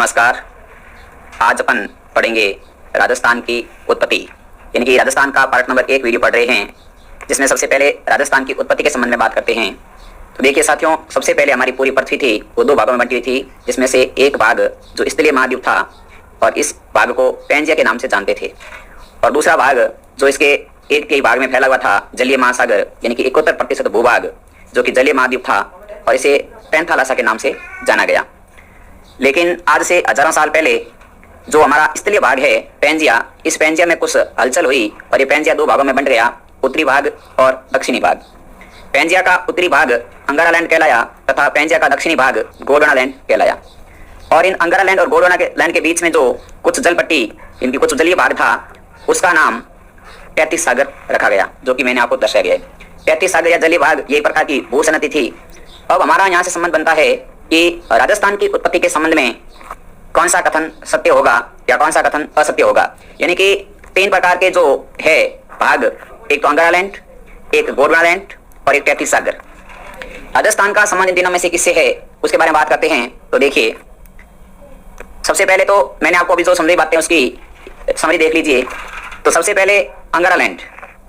नमस्कार। आज अपन पढ़ेंगे राजस्थान की उत्पत्ति, यानी कि राजस्थान का पार्ट नंबर 1 वीडियो पढ़ रहे हैं, जिसमें सबसे पहले राजस्थान की उत्पत्ति के संबंध में बात करते हैं। तो देखिए साथियों, सबसे पहले हमारी पूरी पृथ्वी थी वो 2 भागों में बंटी हुई थी, जिसमें से एक भाग जो स्थलीय महाद्वीप था और इस भाग को पैंजिया के नाम से जानते थे, और दूसरा भाग जो इसके एक के भाग में फैला हुआ था जलीय महासागर, यानी कि 71% भूभाग जो कि जलीय महाद्वीप था, और इसे पैंथालासा के नाम से जाना गया। लेकिन आज से हजारों साल पहले जो हमारा स्थलीय भाग है पैंजिया, इस पैंजिया में कुछ हलचल हुई और ये पैंजिया 2 भागों में बंट गया, उत्तरी भाग और दक्षिणी भाग। पैंजिया का उत्तरी भाग अंगारालैंड कहलाया तथा पैंजिया का दक्षिणी भाग गोंडवानालैंड कहलाया। और इन अंगारालैंड और गोंडवानालैंड के बीच में जो कुछ जलपट्टी, इनकी कुछ जलीय भाग था, उसका नाम 33 सागर रखा गया, जो कि मैंने आपको दर्शाया गया है। 33 सागर या जलीय भाग यही प्रकार की भूसनति थी। अब हमारा यहाँ से संबंध बनता है कि राजस्थान की उत्पत्ति के संबंध में कौन सा कथन सत्य होगा या कौन सा कथन असत्य होगा। यानी कि 3 प्रकार के जो है भाग, एक तो अंगारालैंड, एक गोंडवानालैंड और एक 33 सागर। राजस्थान का संबंध इन तीनों में से किससे है उसके बारे में बात करते हैं। तो देखिए, सबसे पहले तो मैंने आपको अभी जो समझी बातें उसकी समरी देख लीजिए। तो सबसे पहले अंगारालैंड।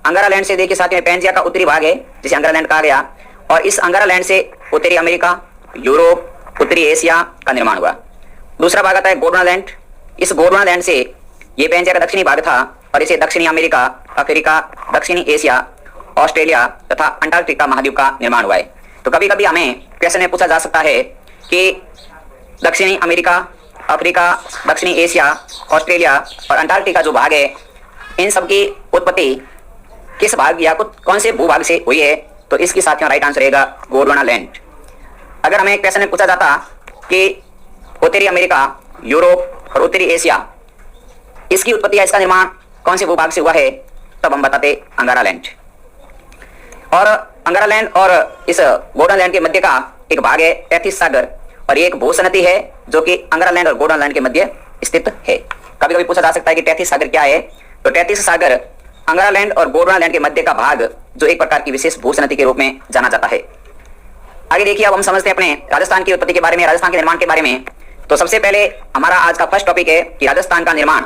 अंगारालैंड से देखिए साथ में पैंजिया का उत्तरी भाग है जिसे अंगारालैंड कहा गया, और इस अंगारालैंड से उत्तरी अमेरिका, यूरोप, उत्तरी एशिया का निर्माण हुआ। दूसरा भाग आता है गोंडवानालैंड। इस गोंडवानालैंड से ये पैंजिया का दक्षिणी भाग था और इसे दक्षिणी अमेरिका, अफ्रीका, दक्षिणी एशिया, ऑस्ट्रेलिया तथा अंटार्कटिका महाद्वीप का निर्माण हुआ है। तो कभी कभी हमें क्वेश्चन में पूछा जा सकता है कि दक्षिणी अमेरिका, अफ्रीका, दक्षिणी एशिया, ऑस्ट्रेलिया और अंटार्कटिका जो भाग है, इन सब की उत्पत्ति किस भाग या कौन से भूभाग से हुई है। तो इसकी साथियों राइट आंसर रहेगा गोंडवानालैंड। अगर हमें क्वेश्चन में पूछा जाता कि उत्तरी अमेरिका, यूरोप और उत्तरी एशिया, इसकी उत्पत्ति या इसका निर्माण कौन से भूभाग से हुआ है, तब हम बताते अंगारालैंड। और अंगारालैंड और इस गोंडवानालैंड के मध्य का एक भाग है 33 सागर, और एक भूसनति है जो कि अंगारालैंड और गोंडवानालैंड के मध्य स्थित है। कभी कभी पूछा जा सकता है कि 33 सागर क्या है। तो 33 सागर अंगारालैंड और गोंडवानालैंड के मध्य का भाग जो एक प्रकार की विशेष भूसनति के रूप में जाना जाता है। आगे देखिए, अब हम समझते हैं अपने राजस्थान की उत्पत्ति के बारे में, राजस्थान के निर्माण के बारे में। तो सबसे पहले हमारा आज का फर्स्ट टॉपिक है कि राजस्थान का निर्माण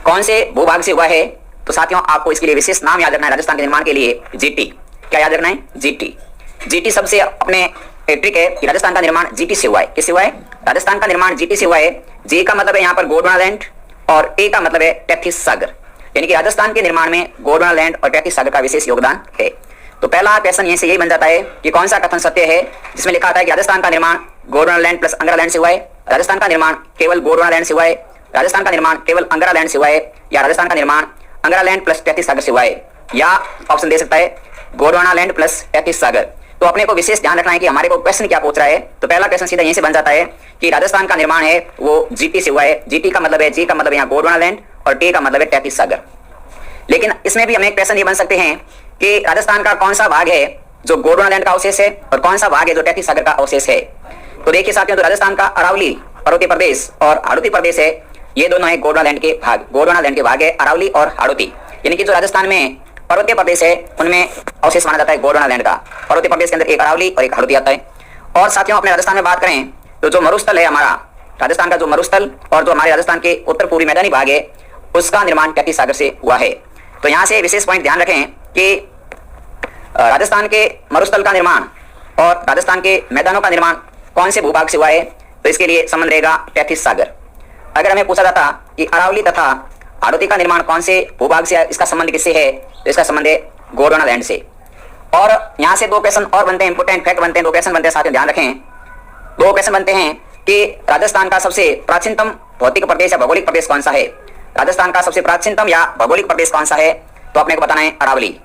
कौन से भूभाग से हुआ है। तो साथियों, आपको इसके लिए विशेष नाम याद रखना है राजस्थान के निर्माण के लिए, जीटी। क्या याद रखना है? जीटी। जीटी सबसे अपने ट्रिक है कि राजस्थान का निर्माण जीटी से हुआ है। किससे हुआ है? राजस्थान का निर्माण जीटी से हुआ है। जी का मतलब है यहाँ पर गोंडवानालैंड और टे का मतलब है 33 सागर, यानी कि राजस्थान के निर्माण में गोंडवानालैंड और 33 सागर का विशेष योगदान है। तो पहला क्वेश्चन यहीं से यही बन जाता है कि कौन सा कथन सत्य है, जिसमें लिखा आता है कि राजस्थान का निर्माण गोंडवानालैंड प्लस अंगारालैंड से हुआ है, राजस्थान का निर्माण केवल गोंडवानालैंड से हुआ है, राजस्थान का निर्माण केवल अंगारालैंड से हुआ है, या राजस्थान का निर्माण अंगारालैंड प्लस 33 सागर से हुआ है, या ऑप्शन दे सकता है गोंडवानालैंड प्लस 33 सागर। तो अपने को विशेष ध्यान रखना है कि हमारे को क्वेश्चन क्या पूछ रहा है। तो पहला क्वेश्चन सीधा यहीं से बन जाता है कि राजस्थान का निर्माण है वो जीटी से हुआ है। जीटी का मतलब है, जी का मतलब यहाँ गोंडवानालैंड और टे का मतलब है 33 सागर। लेकिन इसमें भी हमें क्वेश्चन ये बन सकते हैं कि राजस्थान का कौन सा भाग है जो गोंडवानालैंड का अवशेष है और कौन सा भाग है जो 33 सागर का अवशेष है। तो देखिए साथियों, तो राजस्थान का अरावली पर्वतीय प्रदेश और हाड़ौती प्रदेश है, ये दोनों है गोंडवानालैंड के भाग। गोंडवानालैंड के भाग है अरावली और हाड़ौती, यानी कि जो राजस्थान में पर्वतीय प्रदेश है उनमें अवशेष माना जाता है गोंडवानालैंड का। पर्वतीय प्रदेश के अंदर एक अरावली और एक हाड़ौती आता है। और साथियों, अपने राजस्थान में बात करें तो जो मरुस्थल है हमारा राजस्थान का, जो मरुस्थल और जो हमारे राजस्थान के उत्तर पूर्वी मैदानी भाग है, उसका निर्माण 33 सागर से हुआ है। तो यहाँ से विशेष पॉइंट ध्यान रखें कि राजस्थान के मरुस्थल का निर्माण और राजस्थान के मैदानों का निर्माण कौन से भूभाग से हुआ है। तो इसके लिए संबंध रहेगा 33 सागर। अगर हमें पूछा जाता कि अरावली तथा हाड़ौती का निर्माण कौन से भूभाग से, इसका संबंध किससे है, तो इसका संबंध है गोंडवानालैंड से। और यहाँ से 2 क्वेश्चन और बनते हैं, इंपोर्टेंट फैक्ट बनते हैं, 2 क्वेश्चन बनते हैं साथियों, ध्यान रखें। 2 क्वेश्चन बनते हैं कि राजस्थान का सबसे प्राचीनतम भौतिक प्रदेश या भौगोलिक प्रदेश कौन सा है। राजस्थान का सबसे प्राचीनतम या भौगोलिक प्रदेश कौन सा है, तो अपने को बताना है अरावली।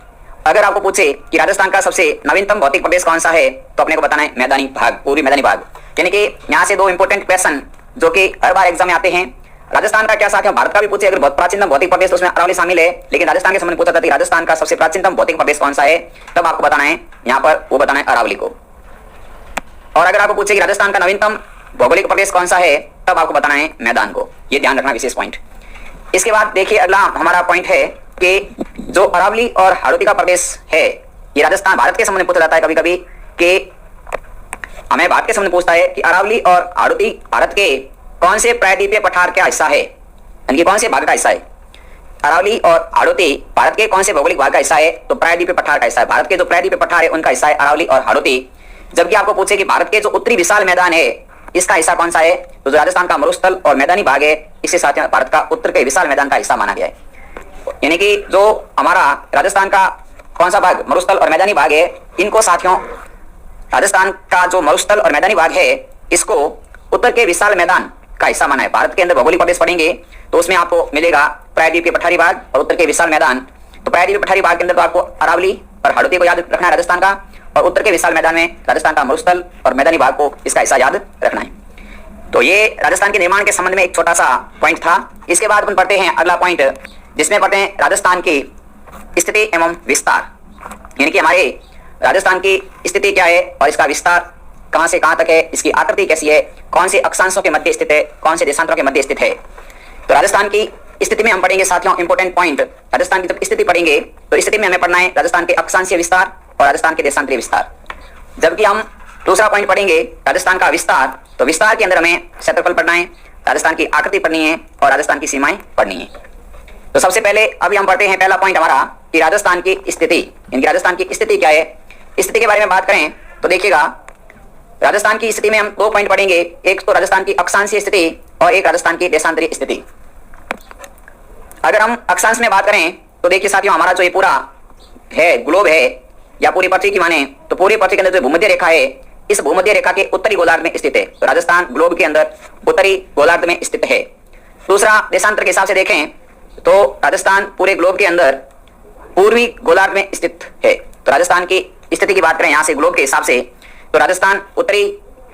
अगर आपको पूछे कि राजस्थान का सबसे नवीनतम भौतिक प्रदेश कौन सा है, तो अपने को बताना है मैदानी भाग, पूर्वी मैदानी भाग। यानी कि यहाँ से 2 इंपोर्टेंट क्वेश्चन जो कि हर बार एग्जाम में आते हैं। राजस्थान का क्या साथियों, भारत का भी पूछे अगर बहुत प्राचीनतम भौतिक प्रदेश तो उसमें अरावली शामिल है, लेकिन राजस्थान के संबंध पूछा जाता है राजस्थान का सबसे प्राचीनतम भौतिक प्रदेश कौन सा है, तब आपको बताना है यहाँ पर, वो बताना है अरावली को। और अगर आपको पूछे कि राजस्थान का नवीनतम भौगोलिक प्रदेश कौन सा है, तब आपको बताना है मैदान को। ये ध्यान रखना विशेष पॉइंट। इसके बाद देखिए, अगला हमारा पॉइंट है कि जो अरावली और हाड़ौती का प्रदेश है, ये राजस्थान, भारत के संबंध में पूछा जाता है कभी कभी कि हमें भारत के संबंध पूछता है कि अरावली और हाड़ौती भारत के कौन से प्रायद्वीपीय पठार का हिस्सा है, यानी कि कौन से भाग का हिस्सा है। अरावली और हाड़ौती भारत के कौन से भौगोलिक भाग का हिस्सा है, तो प्रायद्वीपीय पठार का हिस्सा है। भारत के जो प्रायद्वीपीय पठार है उनका हिस्सा है अरावली और हाड़ौती। जबकि आपको पूछे कि भारत के जो उत्तरी विशाल मैदान है इसका हिस्सा कौन सा है, तो जो राजस्थान का मरुस्थल और मैदानी भाग है इसके साथ भारत का उत्तर के विशाल मैदान का हिस्सा माना गया है। यानी कि जो हमारा राजस्थान का कौन सा भाग मरुस्थल और मैदानी भाग है, इनको साथियों राजस्थान का जो मरुस्थल और मैदानी भाग है इसको उत्तर के विशाल मैदान का हिस्सा माना है। भारत के अंदर भौगोलिक प्रदेश पढ़ेंगे तो उसमें आपको मिलेगा प्रायद्वीपीय पठारी भाग और उत्तर के विशाल मैदान। तो प्रायद्वीपीय पठारी भाग के अंदर तो आपको अरावली और हाड़ौती को याद रखना है राजस्थान का, और उत्तर के विशाल मैदान में राजस्थान का मरुस्थल और मैदानी भाग को इसका हिस्सा याद रखना है। तो ये राजस्थान के निर्माण के संबंध में एक छोटा सा पॉइंट था। इसके बाद अपन पढ़ते हैं अगला पॉइंट, जिसमें पढ़ते हैं राजस्थान की स्थिति एवं विस्तार, यानी कि हमारे राजस्थान की स्थिति क्या है और इसका विस्तार कहां से कहां तक है, इसकी आकृति कैसी है, कौन से अक्षांशों के मध्य स्थित है, कौन से देशांतरों के मध्य स्थित है। तो राजस्थान की स्थिति में हम पढ़ेंगे साथियों इंपॉर्टेंट पॉइंट, राजस्थान की जब स्थिति पढ़ेंगे तो स्थिति में हमें पढ़ना है राजस्थान के अक्षांशीय विस्तार और राजस्थान के देशांतरीय विस्तार। जबकि हम दूसरा पॉइंट पढ़ेंगे राजस्थान का विस्तार, तो विस्तार के अंदर हमें क्षेत्रफल पढ़ना है, राजस्थान की आकृति पढ़नी है और राजस्थान की सीमाएं पढ़नी है। तो सबसे पहले अभी हम पढ़ते हैं पहला पॉइंट हमारा कि राजस्थान की स्थिति, इनकी राजस्थान की स्थिति क्या है। स्थिति के बारे में बात करें तो देखिएगा राजस्थान की स्थिति में हम दो पॉइंट पढ़ेंगे, एक तो राजस्थान की अक्षांशीय स्थिति और एक राजस्थान की देशांतरीय स्थिति। अगर हम अक्षांश में बात करें तो देखिए साथियों हमारा जो ये पूरा है ग्लोब है या पूरी पृथ्वी की माने तो पूरी पृथ्वी के अंदर जो भूमध्य रेखा है इस भूमध्य रेखा के उत्तरी गोलार्ध में स्थित है। तो राजस्थान ग्लोब के अंदर उत्तरी गोलार्ध में स्थित है। दूसरा देशांतर के हिसाब से देखें तो राजस्थान पूरे ग्लोब के अंदर पूर्वी गोलार्ध में स्थित है। तो राजस्थान की स्थिति की बात करें यहाँ से ग्लोब के हिसाब से तो राजस्थान उत्तरी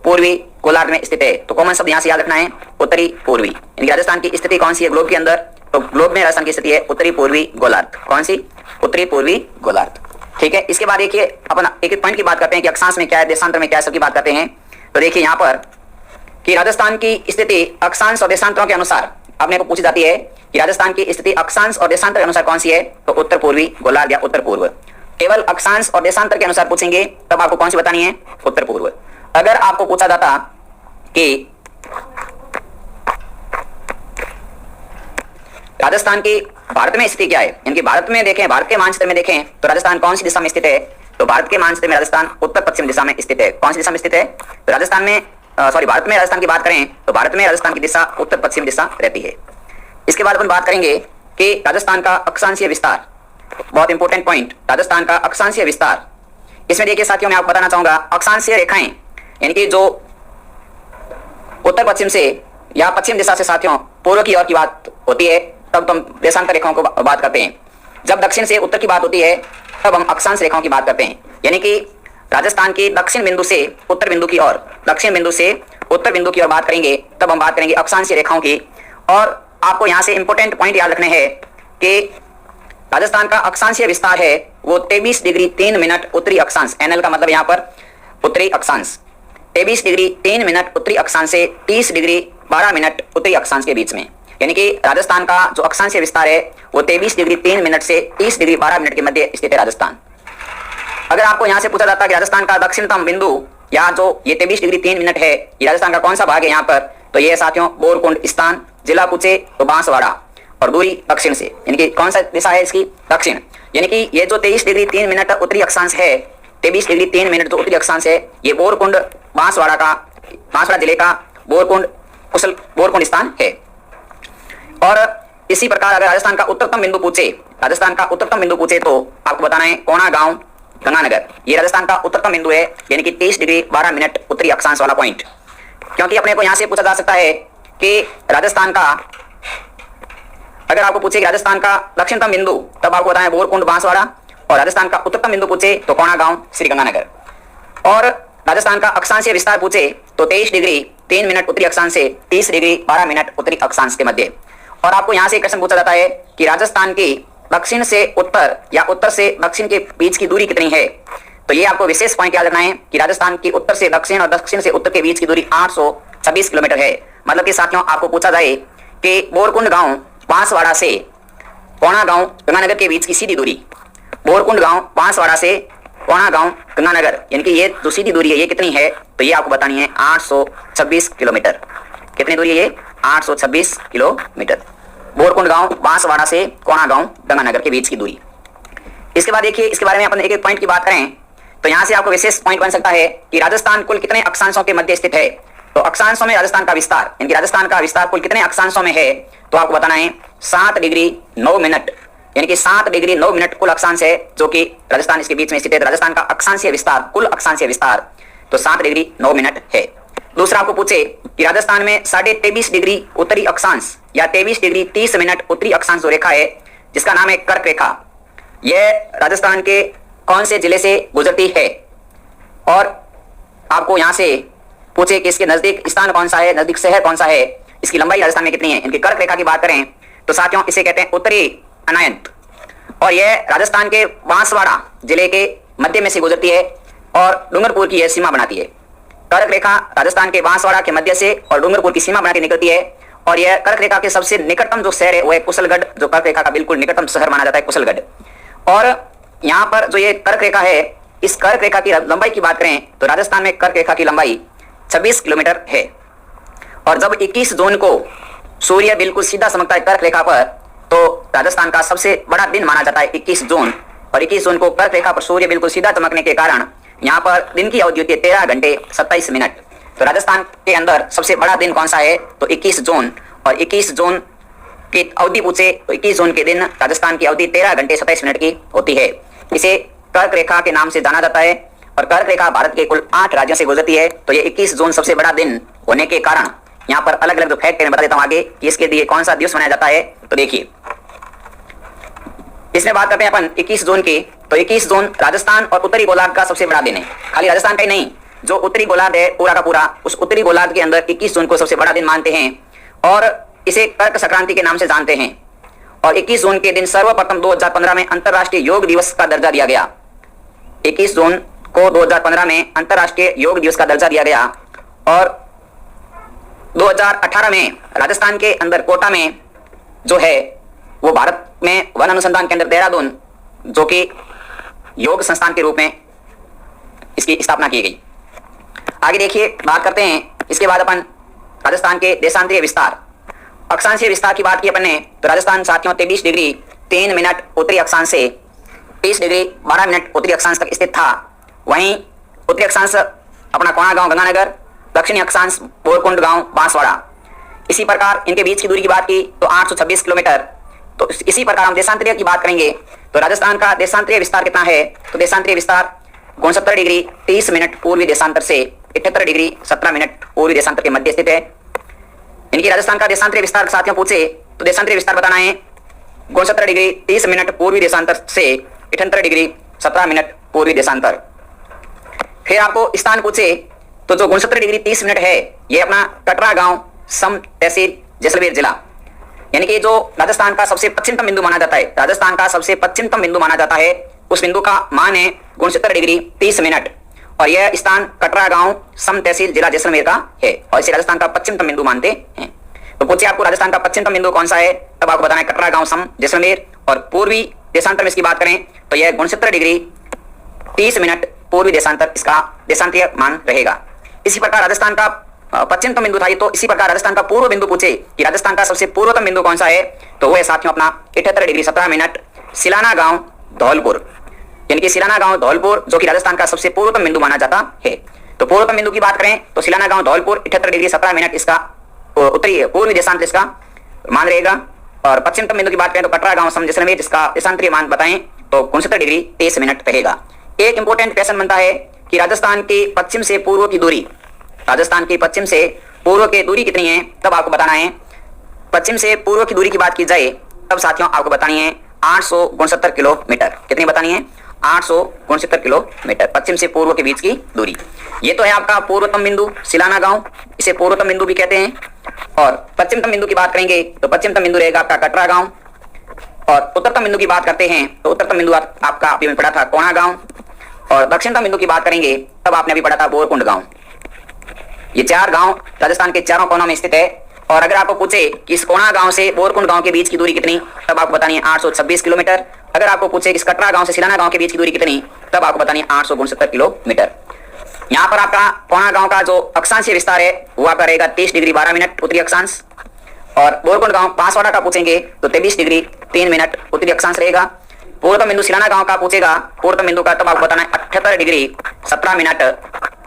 पूर्वी गोलार्ध में स्थित है। तो कॉमन शब्द यहाँ से याद रखना है उत्तरी पूर्वी, यानी राजस्थान की स्थिति कौन सी है ग्लोब के अंदर, तो ग्लोब में राजस्थान की स्थिति है उत्तरी पूर्वी गोलार्ध। कौन सी, उत्तरी पूर्वी गोलार्ध। ठीक है, इसके बाद देखिए अपन एक एक पॉइंट की बात करते हैं कि अक्षांश में क्या है, देशांतर में क्या है, सबकी बात करते हैं। तो देखिए यहाँ पर कि राजस्थान की स्थिति अक्षांश और देशांतरों के अनुसार अपने को पूछी जाती है कि राजस्थान की स्थिति अक्षांश और देशांतर के अनुसार कौन सी है, तो उत्तर पूर्वी गोलार्ध या उत्तर पूर्व। केवल अक्षांश और देशांतर के अनुसार पूछेंगे तब आपको कौन सी बतानी है, उत्तर पूर्व। अगर आपको पूछा जाता कि राजस्थान की भारत में स्थिति क्या है, इनकी भारत में देखें, भारत के मानचित्र में देखें तो राजस्थान कौन सी दिशा में स्थित है, तो भारत के मानचित्र में राजस्थान उत्तर पश्चिम दिशा में स्थित है। कौन सी दिशा में स्थित है, तो राजस्थान में भारत में राजस्थान की बात करें तो भारत में राजस्थान की दिशा उत्तर पश्चिम दिशा रहती है। इसके बाद अपन बात करेंगे कि राजस्थान का अक्षांशीय विस्तार, बहुत इंपॉर्टेंट पॉइंट, राजस्थान का अक्षांशीय विस्तार। इसमें देखिए साथियों मैं आपको बताना चाहूंगा अक्षांशीय रेखाएं यानी कि जो उत्तर पश्चिम से या पश्चिम दिशा से साथियों पूर्व की ओर की बात होती है तब तो हम देशांतर रेखाओं को बात करते हैं। जब दक्षिण से उत्तर की बात होती है तब हम अक्षांश रेखाओं की बात करते हैं। यानी कि राजस्थान के दक्षिण बिंदु से उत्तर बिंदु की ओर, दक्षिण बिंदु से उत्तर बिंदु की ओर बात करेंगे तब हम बात करेंगे अक्षांशीय रेखाओं की। और आपको यहाँ से इंपॉर्टेंट पॉइंट याद रखने हैं कि राजस्थान का अक्षांशीय विस्तार है वो 23 डिग्री 3 मिनट उत्तरी अक्षांश, एनएल का मतलब यहाँ पर उत्तरी अक्षांश, 23 डिग्री 3 मिनट उत्तरी अक्षांश से 30 डिग्री 12 मिनट उत्तरी अक्षांश के बीच में। यानी कि राजस्थान का जो अक्षांशीय विस्तार है वो 23 डिग्री 3 मिनट से 30 डिग्री 12 मिनट के मध्य स्थित है राजस्थान। अगर आपको यहाँ से पूछा जाता है कि राजस्थान का दक्षिणतम बिंदु या जो ये 23 डिग्री 3 मिनट है ये राजस्थान का कौन सा भाग है यहाँ पर, तो ये साथियों बोरकुंड स्थान, जिला पुचे तो बांसवाड़ा और दूरी दक्षिण से, यानी कि कौन सा दिशा है इसकी, दक्षिण। यानी कि ये जो 23 डिग्री 3 मिनट उत्तरी अक्षांश है, 23 डिग्री 3 मिनट जो उत्तरी अक्षांश है ये बोरकुंड बांसवाड़ा का, बांसवाड़ा जिले का बोरकुंड स्थान है। और इसी प्रकार अगर राजस्थान का उत्तरतम बिंदु पूछे, राजस्थान का उत्तरतम बिंदु पूछे तो आपको बताना है कोना गांव गंगानगर, ये राजस्थान का उत्तरतम बिंदु है, यानी कि 30 डिग्री 12 मिनट उत्तरी अक्षांश वाला पॉइंट। क्योंकि अपने को यहां से पूछा जा सकता है कि राजस्थान का, अगर आपको पूछे राजस्थान का दक्षिणतम बिंदु तब आपको बताना है बोरकुंड बांसवाड़ा, और राजस्थान का उत्तरतम बिंदु पूछे तो कोना गांव श्री गंगानगर। और राजस्थान का अक्षांशीय विस्तार पूछे तो 23 डिग्री 3 मिनट उत्तरी अक्षांश से 30 डिग्री 12 मिनट उत्तरी अक्षांश के मध्य। और आपको यहां से क्वेश्चन पूछा जाता है कि राजस्थान की दक्षिण से उत्तर या उत्तर से दक्षिण के बीच की दूरी कितनी है, तो ये आपको विशेष पॉइंट याद रखना है कि राजस्थान की उत्तर से दक्षिण और दक्षिण से उत्तर के बीच की दूरी 826 किलोमीटर है। मतलब कि साथियों आपको पूछा जाए कि बोरकुंड गांव बांसवाड़ा से कोना गांव गंगानगर के बीच की सीधी दूरी, बोरकुंड गांव बांसवाड़ा से कोना गांव गंगानगर, यानी कि ये जो सीधी दूरी है ये कितनी है, तो ये आपको बतानी है 826 किलोमीटर। कितनी दूरी है ये? 826 किलोमीटर। बोरकुंड गांव बांसवाड़ा से कोणा गांव गंगानगर के बीच की दूरी। इसके बाद देखिए, इसके बारे में अपन एक एक पॉइंट की बात करें तो यहां से आपको विशेष पॉइंट बन सकता है कि राजस्थान कुल कितने अक्षांशों के मध्य स्थित है। तो अक्षांशों में राजस्थान का विस्तार, यानी राजस्थान का विस्तार कुल कितने अक्षांशों में है, तो आपको बताना है 7 डिग्री 9 मिनट, यानी कि 7 डिग्री 9 मिनट कुल अक्षांश है जो कि राजस्थान इसके बीच में स्थित है। राजस्थान का अक्षांशीय विस्तार, कुल अक्षांशीय विस्तार तो 7 डिग्री 9 मिनट है। दूसरा आपको पूछे कि राजस्थान में 23.5 डिग्री उत्तरी अक्षांश या 23 डिग्री 30 मिनट उत्तरी अक्षांश जो रेखा है जिसका नाम है कर्क रेखा, यह राजस्थान के कौन से जिले से गुजरती है। और आपको यहां से पूछे कि इसके नजदीक स्थान कौन सा है, नजदीक शहर कौन सा है, इसकी लंबाई राजस्थान में कितनी है। इनकी कर्क रेखा की बात करें तो साथियों इसे कहते हैं उत्तरी अनंत, और यह राजस्थान के बांसवाड़ा जिले के मध्य में से गुजरती है और डूंगरपुर की यह सीमा बनाती है। कर्क रेखा राजस्थान के बांसवाड़ा के मध्य से और डूंगरपुर की सीमा बना के निकलती है, और यह कर्क रेखा के सबसे निकटतम जो शहर है वो है कुशलगढ़, जो कर्क रेखा का बिल्कुल निकटतम शहर माना जाता है कुशलगढ़। और यहाँ पर जो ये कर्क रेखा है, इस कर्क रेखा की लंबाई की बात करें तो राजस्थान में कर्क रेखा की लंबाई 26 किलोमीटर है। और जब 21 जून को सूर्य बिल्कुल सीधा चमकता है कर्क रेखा पर, तो राजस्थान का सबसे बड़ा दिन माना जाता है 21 जून। और 21 जून को कर्क रेखा पर सूर्य बिल्कुल सीधा चमकने के कारण यहाँ पर दिन की अवधि होती है 13 घंटे 27 मिनट। तो राजस्थान के अंदर सबसे बड़ा दिन कौन सा है, तो 21 जून। और 21 जून की अवधि पूछे तो 21 जून के दिन राजस्थान की अवधि 13 घंटे 27 मिनट की होती है। इसे कर्क रेखा के नाम से जाना जाता है, और कर्क रेखा भारत के कुल 8 राज्यों से गुजरती है। तो ये 21 जून सबसे बड़ा दिन होने के कारण यहाँ पर अलग अलग जो फैक्ट मैं बता देता हूँ आगे कि इसके लिए कौन सा दिवस मनाया जाता है। तो देखिए, इसमें बात करते हैं अपन 21 जून की। तो 21 जून राजस्थान और उत्तरी गोलार्ध का सबसे बड़ा दिन है। खाली राजस्थान का ही नहीं, जो उत्तरी गोलार्ध है पूरा का पूरा, उस उत्तरी गोलार्ध के अंदर 21 जून को सबसे बड़ा दिन मानते हैं और इसे कर्क संक्रांति के नाम से जानते हैं। और 21 जून के दिन सर्वप्रथम 2015 में अंतर्राष्ट्रीय योग दिवस का दर्जा दिया गया। 21 जून को 2015 में अंतर्राष्ट्रीय योग दिवस का दर्जा दिया गया। और 2018 में राजस्थान के अंदर कोटा में जो है वो भारत में वन अनुसंधान केंद्र देहरादून, जो कि योग संस्थान के रूप में इसकी स्थापना की गई। आगे देखिए, बात करते हैं इसके बाद अपन राजस्थान के देशांतरीय विस्तार, अक्षांशीय विस्तार की बात की अपन ने तो राजस्थान साथियों 23 डिग्री 3 मिनट उत्तरी अक्षांश से 30 डिग्री 12 मिनट उत्तरी अक्षांश तक स्थित था। वहीं उत्तरी अक्षांश अपना कोणा गांव गंगानगर, दक्षिणी अक्षांश बोरकुंड गांव बांसवाड़ा। इसी प्रकार इनके बीच की दूरी की बात की तो 826 किलोमीटर। तो इसी प्रकार हम देशांतरीय की बात करेंगे तो राजस्थान का देशांतरीय विस्तार कितना है, तो देशांतरीय विस्तार 69 डिग्री 30 मिनट पूर्वी देशांतर से 78 डिग्री 17 मिनट पूर्वी देशांतर के मध्य स्थित है। इनकी राजस्थान का देशांतरीय विस्तार साथियों पूछे तो देशांतरीय विस्तार बताना है 69 डिग्री 30 मिनट पूर्वी देशांतर से 78 डिग्री 17 मिनट पूर्वी देशांतर। फिर आपको स्थान पूछे तो जो 69 डिग्री 30 मिनट है ये अपना कटरा गांव सम तहसील जैसलमेर जिला, यानी कि जो राजस्थान का सबसे पश्चिमतम बिंदु माना जाता है, राजस्थान का सबसे पश्चिमतम बिंदु माना जाता है, उस बिंदु का मान है 69 डिग्री 30 मिनट। और यह स्थान कटरा गांव सम तहसील जिला जैसलमेर का है और इसे राजस्थान का पश्चिमतम बिंदु मानते हैं। तो पूछे आपको राजस्थान का पश्चिमतम बिंदु कौन सा है, तब आपको बताना है कटरा गांव सम जैसलमेर। और पूर्वी देशांतर में इसकी बात करें तो यह 69 डिग्री 30 मिनट पूर्वी देशांतर इसका देशांतरीय मान रहेगा। इसी प्रकार राजस्थान का पश्चिमतम बिंदु था ये, तो इसी प्रकार राजस्थान का पूर्व बिंदु पूछे कि राजस्थान का सबसे पूर्वतम बिंदु कौन सा है, तो वो है साथियों अपना 78 डिग्री 17 मिनट सिलाना गांव धौलपुर, यानी कि सिलाना गांव धौलपुर जो कि राजस्थान का सबसे पूर्वतम बिंदु माना जाता है। तो पूर्वतम बिंदु की बात करें तो सिलाना गांव धौलपुर 78 डिग्री 17 मिनट इसका उत्तरी पूर्वी देशांतर इसका मान रहेगा। और पश्चिमतम बिंदु की बात करें तो कटरा गांव सम जैसलमेर इसका देशांतरीय मान बताएं तो 69 डिग्री 30 मिनट रहेगा। एक इंपॉर्टेंट क्वेश्चन बनता है कि राजस्थान के पश्चिम से पूर्व की दूरी, राजस्थान की पश्चिम से पूर्व की दूरी कितनी है, तब आपको बताना है। पश्चिम से पूर्व की दूरी की बात की जाए तब साथियों आपको बतानी है 869 किलोमीटर। कितनी बतानी है, 869 किलोमीटर पश्चिम से पूर्व के बीच की दूरी। ये तो है आपका पूर्वतम बिंदु सिलाना गांव, इसे पूर्वतम बिंदु भी कहते हैं। और पश्चिमतम बिंदु की बात करेंगे तो पश्चिमतम बिंदु रहेगा आपका कटरा गांव। और उत्तरतम बिंदु की बात करते हैं तो उत्तरतम बिंदु आपका अभी में पड़ा था कोणा गांव। और दक्षिणतम बिंदु की बात करेंगे तब आपने अभी पढ़ा था बोरकुंड गांव। ये 4 गांव राजस्थान के चारों कोनों में स्थित है। और अगर आपको पूछे कि इस कोणा गांव से बोरकुंड गांव के बीच की दूरी कितनी, तब आपको बतानी है 826 किलोमीटर। अगर आपको पूछे कि इस कटरा गांव से सिलाना गांव के बीच की दूरी कितनी, तब आपको बतानी है 869 किलोमीटर। यहाँ पर आपका कोना गांव का जो अक्षांशीय विस्तार है वो आपका रहेगा 30 डिग्री 12 मिनट उत्तरी अक्षांश, और बोरकुंड गांव बांसवाड़ा का पूछेंगे तो 23 डिग्री 3 मिनट उत्तरी अक्षांश रहेगा। पूर्वतम बिंदु सिलाना गांव का पूछेगा, पूर्वतम बिंदु का तब आपको बताना है 78 डिग्री 17 मिनट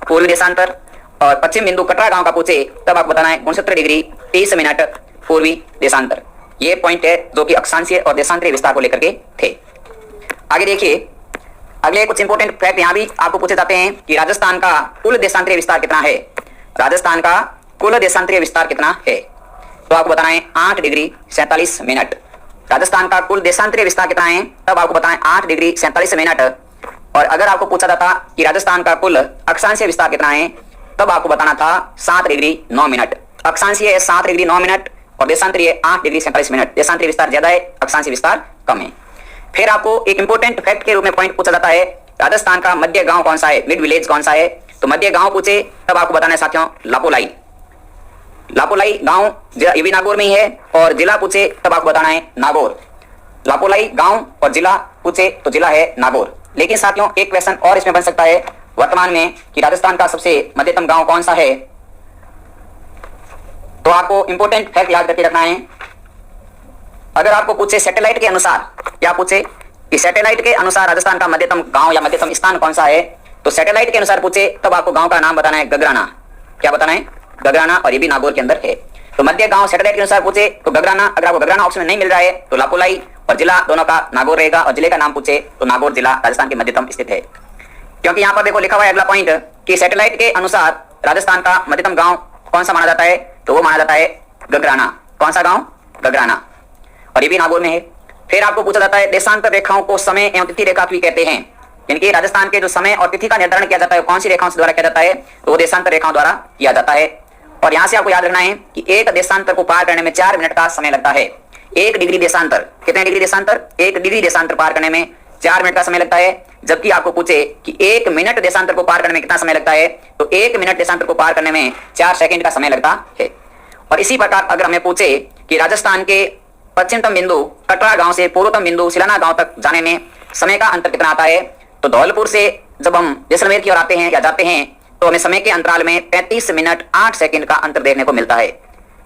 पूर्वी देशांतर, और पश्चिम बिंदु कटरा गांव का पूछे तब आपको बताना है 69 डिग्री 30 मिनट पूर्वी देशांतर। ये पॉइंट है जो कि अक्षांशीय और देशांतरीय विस्तार को लेकर के थे। आगे देखिए, अगले कुछ इंपोर्टेंट फैक्ट यहाँ भी आपको पूछे जाते हैं कि राजस्थान का कुल देशांतरीय विस्तार कितना है। राजस्थान का कुल देशांतरीय विस्तार कितना है, तो आपको बताना है 8 डिग्री 47 मिनट। राजस्थान का कुल देशांतरीय विस्तार कितना है, तब आपको बताना है 8 डिग्री 47 मिनट। और अगर आपको पूछा जाता कि राजस्थान का कुल अक्षांशीय विस्तार कितना है, तब आपको बताना था 7 डिग्री 9 मिनट। अक्षांशीय है 7 डिग्री 9 मिनट और देशांतरीय 8 डिग्री 47 मिनट। देशांतरीय विस्तार ज्यादा है, अक्षांशीय विस्तार कम है। फिर आपको एक इंपोर्टेंट फैक्ट के रूप में पॉइंट पूछा जाता है, राजस्थान का मध्य गांव कौन सा है, मिड विलेज कौन सा है। तो मध्य गांव पूछे तब आपको बताना है साथियों लापोलाई। लापोलाई गांव ये भी नागौर में ही है, और जिला पूछे तब आपको बताना है नागौर। लापोलाई गांव और जिला पूछे तो जिला है नागौर। लेकिन साथियों एक क्वेश्चन और इसमें बन सकता है वर्तमान में कि राजस्थान का सबसे मध्यतम गांव कौन सा है। तो आपको इंपोर्टेंट फैक्ट याद करके रखना है। अगर आपको पूछे सैटेलाइट के अनुसार, क्या पूछे कि सैटेलाइट के अनुसार राजस्थान का मध्यतम गांव या मध्यतम स्थान कौन सा है, तो सैटेलाइट के अनुसार पूछे तब आपको गांव का नाम बताना है गगराना। क्या बताना है, गगराना, और ये भी नागौर के अंदर है। तो मध्य गांव सैटेलाइट के अनुसार पूछे तो गगराना। अगर आपको गगराना ऑप्शन में नहीं मिल रहा है तो लापोलाई, और जिला दोनों का नागौर रहेगा, और जिले का नाम पूछे तो नागौर जिला राजस्थान के मध्यतम स्थित है। क्योंकि यहाँ पर देखो लिखा हुआ है अगला पॉइंट कि सैटेलाइट के अनुसार राजस्थान का मध्यतम गांव कौन सा माना जाता है, तो वो माना जाता है गगराना। कौन सा गांव, गगराना, और ये भी नागौर में है। फिर आपको पूछा जाता है देशांतर रेखाओं को समय एवं तिथि रेखा भी कहते हैं। यानी कि राजस्थान के जो समय और तिथि का निर्धारण किया जाता है कौन सी रेखाओं से द्वारा किया जाता है, तो वो देशांतर रेखाओं द्वारा किया जाता है। और यहां से आपको याद रखना है कि एक देशांतर को पार करने में 4 मिनट का समय लगता है। 1 डिग्री देशांतर, कितने डिग्री देशांतर, 1 डिग्री देशांतर पार करने में 4 मिनट का समय लगता है। जबकि आपको पूछे कि 1 मिनट देशांतर को पार करने में कितना समय लगता है, तो 1 मिनट देशांतर को पार करने में 4 सेकंड का समय लगता है। और इसी प्रकार अगर हमें पूछे कि राजस्थान के पश्चिमतम बिंदु कटरा गांव से पूर्वतम बिंदु सिलाना गांव तक जाने में समय का अंतर कितना आता है, तो धौलपुर से जब हम जैसलमेर की ओर आते हैं या जाते हैं तो हमें समय के अंतराल में 35 मिनट 8 सेकंड का अंतर देखने को मिलता है।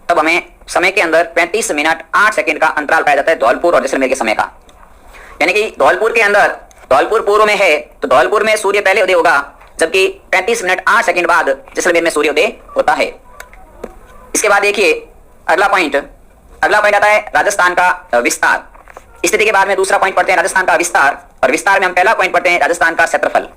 तब हमें समय के अंदर 35 मिनट 8 सेकंड का अंतराल पाया जाता है धौलपुर और जैसलमेर के समय का। यानी कि धौलपुर के अंदर, धौलपुर पूर्व में है तो धौलपुर में सूर्य पहले उदय होगा, जबकि 35 मिनट 8 सेकंड बाद जैसलमेर में सूर्योदय होता है। इसके बाद देखिए अगला पॉइंट आता है राजस्थान का विस्तार। स्थिति के बाद में दूसरा पॉइंट पढ़ते हैं राजस्थान का विस्तार, और विस्तार में हम पहला पॉइंट पढ़ते हैं राजस्थान का क्षेत्रफल।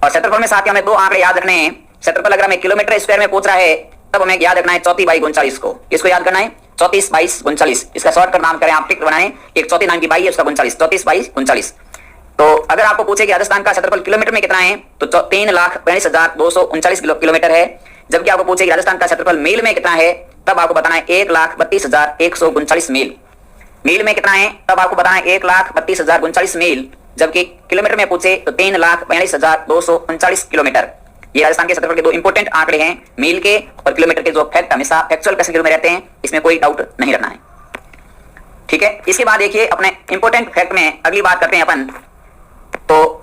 और क्षेत्रफल में साथ ही हमें 2 आंकड़े याद रखने हैं। क्षेत्रफल अगर हमें किलोमीटर स्क्वायर में पूछ रहा है तब हमें याद रखना है 34/39 को। इसको याद करना है 34/39। इसका शॉर्टकट नाम करें आप, टिक बनाएं, एक 34 नाम की बाई है उसका 39, 34/39। तो अगर आपको पूछे कि राजस्थान का क्षेत्रफल किलोमीटर में कितना है, तो 3,42,239 किलोमीटर है। जबकि आपको पूछे कि राजस्थान का क्षेत्रफल मील में कितना है, तब आपको बताना है 1,32,139 मील। मील में कितना है, तब आपको बताना है 1,32,139 मील। जबकि किलोमीटर में पूछे तो 3,42,239 किलोमीटर। ये राजस्थान के क्षेत्रफल के 2 इंपोर्टेंट आंकड़े हैं, मील के और किलोमीटर के, जो फैक्ट हमेशा फैक्चुअल क्वेश्चन के रूप में रहते हैं, इसमें कोई डाउट नहीं रखना है। ठीक है, इसके बाद देखिए अपने इंपोर्टेंट फैक्ट में अगली बात करते हैं अपन। तो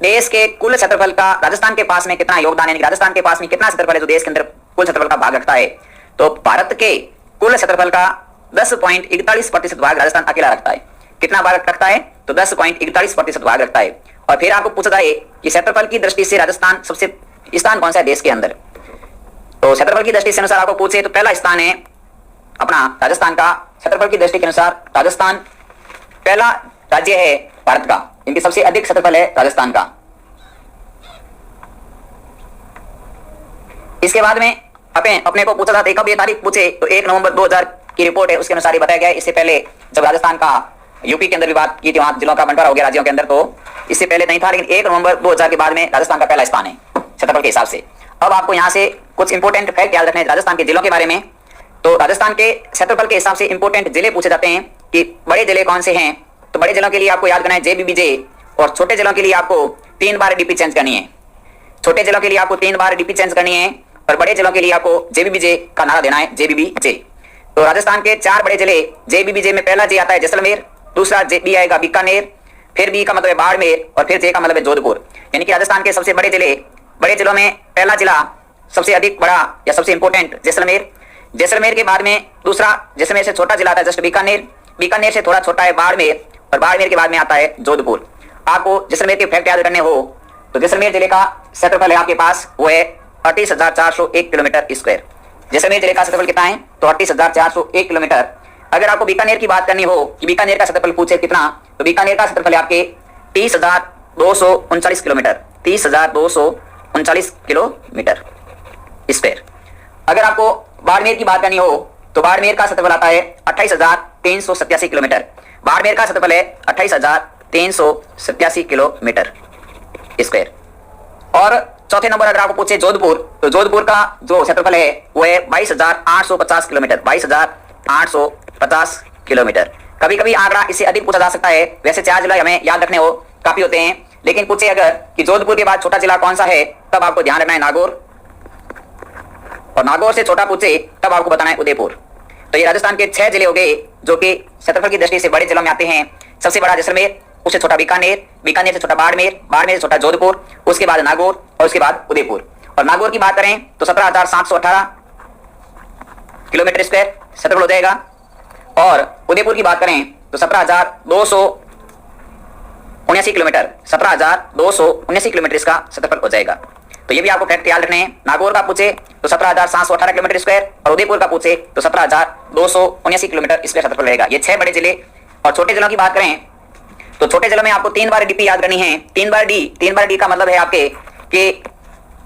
देश के कुल क्षेत्रफल का राजस्थान के पास में कितना योगदान है, यानी राजस्थान के पास में कितना क्षेत्रफल है जो देश के अंदर कुल क्षेत्रफल का भाग रखता है। तो भारत के कुल क्षेत्रफल का 10.41% भाग राजस्थान अकेला रखता है। कितना भाग रखता है, तो 10.41% भाग रखता है। और फिर आपको पूछा जाए कि क्षेत्रफल की दृष्टि से राजस्थान सबसे स्थान कौन सा है देश के अंदर, तो क्षेत्रफल की दृष्टि से अनुसार आपको पूछे तो पहला स्थान है अपना राजस्थान का। क्षेत्रफल की दृष्टि के अनुसार राजस्थान पहला राज्य है भारत का, इनकी सबसे अधिक क्षेत्रफल है राजस्थान का। इसके बाद में अपने को पूछा था कब ये तारीख पूछे, तो 1 नवंबर 2000 की रिपोर्ट है उसके अनुसार ही बताया गया है। इससे पहले जब राजस्थान का यूपी के अंदर भी बात की थी, वहां जिलों का बंटवारा हो गया राज्यों के अंदर, तो इससे पहले नहीं था। लेकिन 1 नवंबर 2000 के बाद में राजस्थान का पहला स्थान है क्षेत्रफल के हिसाब से। अब आपको यहाँ से कुछ इंपोर्टेंट फैक्ट याद रखने हैं राजस्थान के जिलों के बारे में। तो राजस्थान के क्षेत्रफल के हिसाब से इंपोर्टेंट जिले पूछे जाते हैं कि बड़े जिले कौन से हैं। तो बड़े जिलों के लिए आपको याद करना है JBBJ, और छोटे जिलों के लिए आपको 3 बार डीपी चेंज करनी है। छोटे जिलों के लिए आपको 3 बार डीपी चेंज करनी है, और बड़े जिलों के लिए आपको JBBJ का नारा देना है, JBBJ। तो राजस्थान के 4 बड़े जिले JBBJ में पहला J आता है जैसलमेर, दूसरा B आएगा बीकानेर, फिर B का मतलब है बाड़मेर, और फिर J का मतलब है जोधपुर। यानी कि राजस्थान के सबसे बड़े जिले बड़े जिलों में पहला जिला सबसे अधिक बड़ा या सबसे इंपोर्टेंट जैसलमेर। जैसलमेर के बाद में दूसरा जैसलमेर से छोटा जिला आता है जस्ट बीकानेर। बीकानेर से थोड़ा छोटा है बाड़मेर, और बाड़मेर के बाद में आता है जोधपुर। आपको जैसलमेर के फैक्ट याद करने हो तो जैसलमेर जिले का क्षेत्रफल है आपके पास वो है 38,401 किलोमीटर स्क्वायर। जैसलमेर जिले का क्षेत्रफल कितना है तो 38,401 किलोमीटर। अगर आपको बीकानेर की बात करनी हो कि बीकानेर का क्षेत्रफल पूछे कितना, तो बीकानेर का क्षेत्रफल है आपके 30,239 किलोमीटर, 30,239 किलोमीटर स्क्वायर। अगर आपको बाड़मेर की बात करनी हो तो बाड़मेर का क्षेत्रफल आता है 28,387 किलोमीटर। बाड़मेर का क्षेत्रफल है 28,387 किलोमीटर स्क्वायर। और चौथे नंबर अगर आपको पूछे जोधपुर, तो जोधपुर का जो क्षेत्रफल है वो है 22,850 किलोमीटर, 22,850 किलोमीटर। कभी कभी आंकड़ा इससे अधिक पूछा जा सकता है। वैसे 4 जिला हमें याद रखने हो काफी होते हैं, लेकिन पूछे अगर कि जोधपुर के बाद छोटा जिला कौन सा है, तब आपको ध्यान रखना है नागौर, और नागौर से छोटा पूछे तब आपको बताना है उदयपुर। तो ये राजस्थान के 6 जिले हो गए जो कि क्षेत्रफल की दृष्टि से बड़े जिलों में आते हैं। सबसे बड़ा जैसलमेर, उससे छोटा बीकानेर, बीकानेर से छोटा बाड़मेर, बाड़मेर से छोटा जोधपुर, उसके बाद नागौर और उसके बाद उदयपुर। और नागौर की बात करें तो 17,718 किलोमीटर स्क्वायर क्षेत्रफल हो जाएगा। और उदयपुर की बात करें तो 17,279 किलोमीटर, 17,279 किलोमीटर इसका क्षेत्रफल हो जाएगा। तो ये भी आपको फैक्ट याद रखने हैं। नागौर का पूछे तो 17,718 किलोमीटर स्क्वायर, और उदयपुर का पूछे तो 17,279 किलोमीटर इसका क्षेत्रफल रहेगा। ये 6 बड़े जिले। और छोटे जिलों की बात करें तो छोटे जिलों में आपको 3 बार डीपी याद करनी है। 3 बार डी का मतलब है आपके कि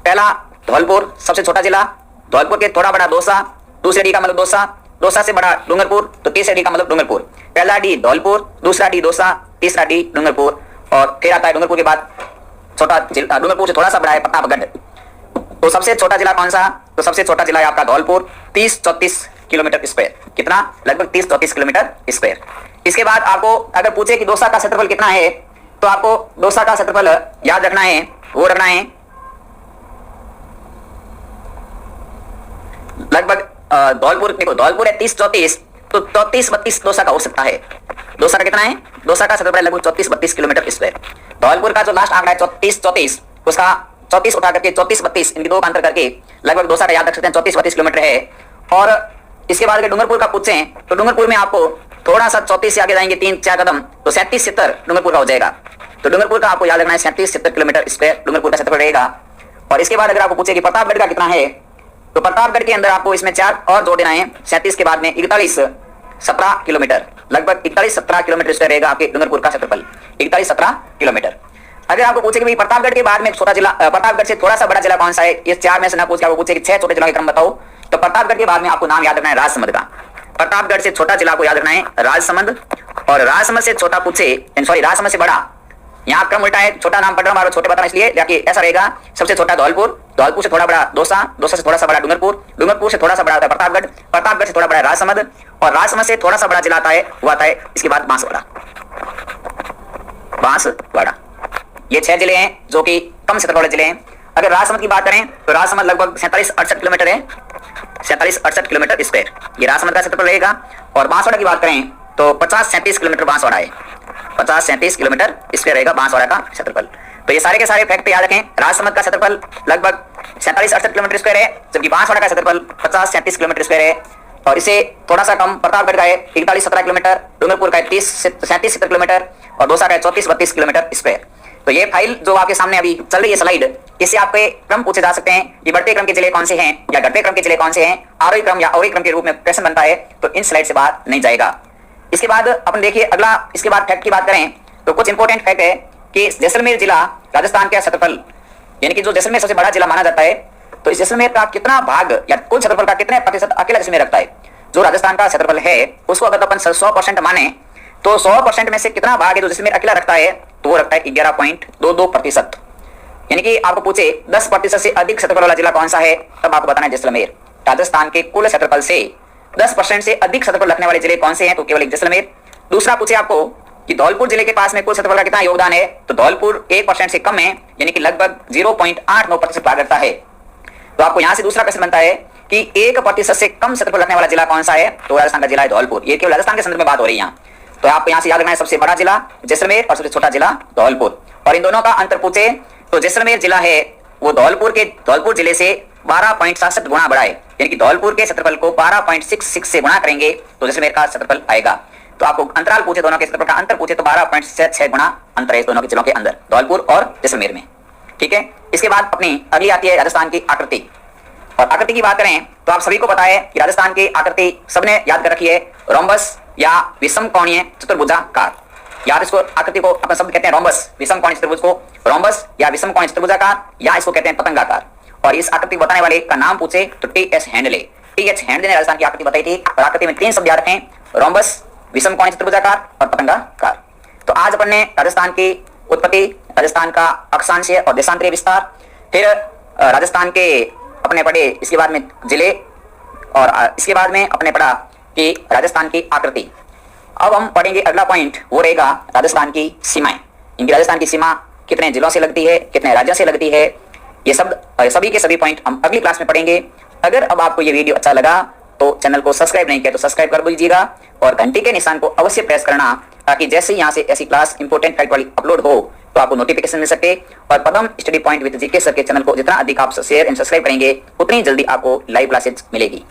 पहला धौलपुर सबसे छोटा जिला, धौलपुर के थोड़ा बड़ा दौसा, दूसरे डी का मतलब दौसा, दौसा से बड़ा डूंगरपुर, तो तीसरे डी का मतलब डूंगरपुर। पहला डी धौलपुर, दूसरा डी दौसा, तीसरा डी डूंगरपुर, और फिर आता है डूंगरपुर के बाद छोटा जिला, डूंगरपुर से थोड़ा सा बड़ा है प्रतापगढ़। तो सबसे छोटा जिला कौन सा, तो सबसे छोटा जिला है आपका धौलपुर, 30-34 किलोमीटर स्क्वायर। कितना, लगभग 30-34 किलोमीटर स्क्वायर। इसके बाद आपको अगर पूछे कि दौसा का क्षेत्रफल कितना है, तो आपको दौसा का क्षेत्रफल याद रखना है, वो रखना है लगभग धौलपुर। देखो धौलपुर है 30-34, तो 34-32 दौसा का हो सकता है। दौसा का कितना है, दौसा का क्षेत्रफल लगभग 34-32 किलोमीटर स्क्वायर। धौलपुर का जो लास्ट आंकड़ा है 34-34, उसका 34 उठा करके 34-32 इनके दो का अंतर करके लगभग दौसा का याद रख सकते हैं, 34-32 किलोमीटर है। और इसके बाद अगर डूंगरपुर का पूछे तो डूंगरपुर में आपको थोड़ा सा 34 से आगे जाएंगे 3-4 कदम, तो 37-70 डूंगरपुर का हो जाएगा। तो डूंगरपुर का आपको याद रखना है 37-70 किलोमीटर स्क्वायर डूंगरपुर का क्षेत्रफल रहेगा। और इसके बाद अगर आपको पूछे कि प्रतापगढ़ का कितना है, तो प्रतापगढ़ के अंदर आपको इसमें 4 और जोड़ देना है। 37 के बाद में 41-17 किलोमीटर, लगभग 41-17 किलोमीटर स्क्वायर रहेगा आपके डूंगरपुर का क्षेत्रफल, 41-17 किलोमीटर। अगर आपको पूछे कि भाई प्रतापगढ़ के बाद में छोटा जिला, प्रतापगढ़ से थोड़ा सा बड़ा जिला कौन सा है, ये 4 में से ना पूछ के आपको पूछे कि 6 छोटे जिलों के क्रम बताओ, तो प्रतापगढ़ के बाद में आपको नाम याद रखना है राजसमंद का। प्रतापगढ़ से छोटा जिला को याद रखना है राजसमंद, और राजसमंद से छोटा पूछे, सॉरी राजसमंद से बड़ा, यहाँ क्रम उल्टा है, छोटा नाम पढ़ रहा हूं, छोटे बताना इसलिए, जाके ऐसा रहेगा। सबसे छोटा धौलपुर, धौलपुर से थोड़ा बड़ा दौसा, दौसा से थोड़ा सा बड़ा डूंगरपुर, डूंगरपुर से थोड़ा सा बड़ा आता है प्रतापगढ़, प्रतापगढ़ से थोड़ा बड़ा राजसमंद, और राजसमंद से थोड़ा सा बड़ा जिला आता है वो आता है इसके बाद बांसवाड़ा। बांसवाड़ा, ये 6 जिले हैं जो कि कम क्षेत्रफल वाले जिले हैं। अगर राजसमंद की बात करें तो राजसमंद लगभग 47-68 किलोमीटर है, 47-68 किलोमीटर स्क्वायर ये राजसमंद का क्षेत्रफल रहेगा। और बांसवाड़ा की बात करें तो 50-37 किलोमीटर बांसवाड़ा है, 50-37 किलोमीटर स्क्वायर रहेगा बांसवाड़ा का क्षेत्रफल। तो ये सारे के सारे फैक्ट याद रखें। राजसमंद का क्षेत्रफल लगभग 47-68 किलोमीटर स्क्वायर है, जबकि बांसवाड़ा का क्षेत्रफल 50-37 किलोमीटर स्क्वायर है। और इसे थोड़ा सा कम प्रतापगढ़ का है 41-17 किलोमीटर, डूंगरपुर का है 30-37 किलोमीटर, और दौसा का है 34-32 किलोमीटर स्क्वायर। तो ये फाइल जो आपके सामने अभी चल रही है स्लाइड, इससे आपके क्रम पूछे जा सकते हैं कि बढ़ते क्रम के जिले कौन से हैं या घटते क्रम के जिले कौन से हैं, आरोही क्रम या अवरोही क्रम के रूप में प्रश्न बनता है, तो इन स्लाइड से बाहर नहीं जाएगा। इसके बाद अपन देखिए अगला, इसके बाद फैक्ट की बात करें तो कुछ इंपॉर्टेंट फैक्ट है कि जैसलमेर जिला राजस्थान का क्षेत्रफल, यानी कि जो जैसलमेर सबसे बड़ा जिला माना जाता है, तो इस जैसलमेर का कितना भाग या कुल क्षेत्रफल का कितने प्रतिशत अकेला जैसलमेर रखता है। जो राजस्थान का क्षेत्रफल है उसको अगर अपन 100% माने तो 100% में से कितना भाग है जो जैसलमेर अकेला रखता है, तो वो रखता है 11.22%। यानी कि आपको पूछे 10% से अधिक क्षेत्रफल वाला जिला कौन सा है, तब आपको बताना है जैसलमेर। राजस्थान के कुल क्षेत्रफल से 10% से अधिक क्षेत्रफल रखने वाले जिले कौन से हैं, तो केवल एक जैसलमेर। दूसरा पूछे आपको कि धौलपुर जिले के पास में कुल क्षेत्रफल का कितना योगदान है, तो धौलपुर 1% से कम है, यानी कि लगभग 0.89% भाग रखता है। तो आपको यहां से दूसरा प्रश्न बनता है कि 1% से कम क्षेत्रफल रखने वाला जिला कौन सा है, तो राजस्थान का जिला है धौलपुर। ये केवल राजस्थान के संदर्भ में बात हो रही है यहाँ। तो आपको यहाँ से याद रखना है सबसे बड़ा जिला जैसलमेर और सबसे छोटा जिला धौलपुर। और इन दोनों का अंतर पूछे तो जैसलमेर जिला है वो धौलपुर जिले से 12.67 गुना बढ़ा है, यानी कि धौलपुर के क्षेत्रफल को 12.66 से गुणा करेंगे तो जैसलमेर का क्षेत्रफल आएगा। तो आपको अंतराल पूछे, दोनों के क्षेत्रफल का अंतर पूछे तो 12.6 गुना अंतर है दोनों के जिलों के अंदर, धौलपुर और जैसलमेर में। ठीक है, इसके बाद अपनी अगली आती है राजस्थान की आकृति। और आकृति की बात करें तो आप सभी को पता है कि राजस्थान की आकृति सबने याद कर रखी है, रोम्बस या विषम कोणीय चतुर्भुजाकार। याद इसको, आकृति को अपन शब्द कहते हैं रोम्बस, विषम कोणीय चतुर्भुज को रोम्बस या विषम कोणीय चतुर्भुजाकार, या इसको कहते हैं पतंगाकार। और इस आकृति को बताने वाले का नाम पूछे तो टी.एच. हैंडले। टी.एच. हैंडले ने राजस्थान की आकृति बताई थी। और आकृति में 3 शब्द याद रखें, रोम्बस, विषम कोणीय चतुर्भुजाकार और पतंगाकार। तो आज अपन ने राजस्थान की उत्पत्ति, राजस्थान का अक्षांशीय और देशांतरीय विस्तार, फिर राजस्थान के अपने पढ़े, इसके बाद में जिले, और इसके बाद में अपने पढ़ा कि राजस्थान की आकृति। अब हम पढ़ेंगे अगला पॉइंट, वो रहेगा राजस्थान की सीमाएं। इनकी राजस्थान की सीमा कितने जिलों से लगती है, कितने राज्यों से लगती है, ये सब सभी के सभी पॉइंट हम अगली क्लास में पढ़ेंगे। अगर अब आपको ये वीडियो अच्छा लगा तो चैनल को सब्सक्राइब नहीं किया तो सब्सक्राइब कर दीजिएगा और घंटी के निशान को अवश्य प्रेस करना, ताकि जैसे ही यहाँ से ऐसी क्लास इंपोर्टेंट फैक्ट वाली अपलोड हो तो आपको नोटिफिकेशन मिल सके। और Padam study point with GK sir के चैनल को जितना अधिक आप शेयर एंड सब्सक्राइब करेंगे उतनी जल्दी आपको लाइव क्लासेज मिलेगी।